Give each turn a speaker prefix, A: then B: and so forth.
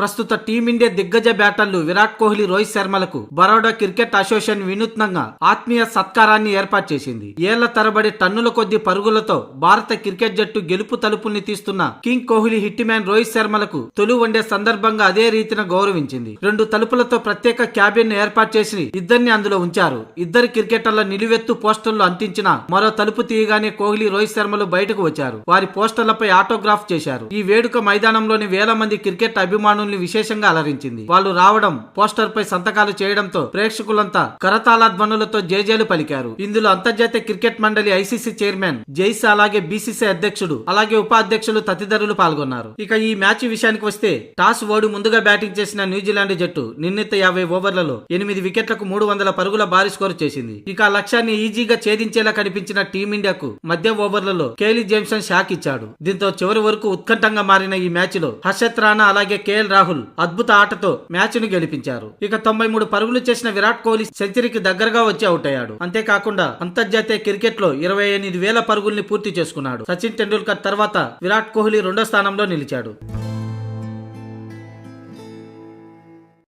A: ప్రస్తుత టీమిండియా దిగ్గజ బ్యాటర్లు Virat Kohli, Rohit శర్మలకు Baroda cricket association వినూత్నంగా ఆత్మీయ సత్కారాన్ని ఏర్పాటు చేసింది. ఏళ్ల తరబడి టన్నుల కొద్ది పరుగులతో భారత క్రికెట్ జట్టు గెలుపు తలుపుల్ని తీస్తున్న king Kohli, hit man Rohit శర్మలకు తొలి వన్డే సందర్భంగా అదే రీతిన గౌరవించింది. 2 తలుపులతో ప్రత్యేక క్యాబిన్ ఏర్పాటు చేసి ఇద్దరిని అందులో ఉంచారు. ఇద్దరు క్రికెటర్ల నిలువెత్తు పోస్టర్లు అంటించిన మరో తలుపు తీయగానే కోహ్లీ, రోహిత్ శర్మలు బయటకు వచ్చారు. వారి పోస్టర్లపై ఆటోగ్రాఫ్ చేశారు. ఈ వేడుక మైదానంలోని వేల మంది క్రికెట్ అభిమానుల్ని విశేషంగా అలరించింది. వాళ్ళు రావడం, పోస్టర్ పై సంతకాలు చేయడంతో ప్రేక్షకులంతా కరతాళ ధ్వనులతో జేజేలు పలికారు. ఇందులో అంతర్జాతీయ క్రికెట్ మండలి ఐసీసీ చైర్మన్ జైస్, అలాగే బీసీసీ అధ్యక్షుడు, అలాగే ఉపాధ్యక్షులు తదితరులు పాల్గొన్నారు. ఇక ఈ మ్యాచ్ విషయానికి వస్తే టాస్ ఓడి ముందుగా బ్యాటింగ్ చేసిన న్యూజిలాండ్ జట్టు నిర్ణీత 50 ఓవర్లలో 8 వికెట్లకు 300 పరుగుల భారీ స్కోరు చేసింది. ఇక ఆ లక్ష్యాన్ని ఈజీగా ఛేదించేలా కనిపించిన టీమిండియాకు మధ్య ఓవర్లలో కేలీ జేమ్సన్ షాక్ ఇచ్చాడు. దీంతో చివరి వరకు ఉత్కంఠంగా మారిన ఈ మ్యాచ్ లో హర్షత్ రాణా, అలాగే కేఎల్ రాహుల్ అద్భుత ఆటతో మ్యాచ్ ను గెలిపించారు. ఇక 93 పరుగులు చేసిన విరాట్ కోహ్లీ సెంచరీకి దగ్గరగా వచ్చి అవుట్ అయ్యాడు. అంతేకాకుండా అంతర్జాతీయ క్రికెట్ లో 28,000 పరుగుల్ని పూర్తి చేసుకున్నాడు. సచిన్ టెండూల్కర్ తర్వాత విరాట్ కోహ్లీ 2వ స్థానంలో నిలిచాడు.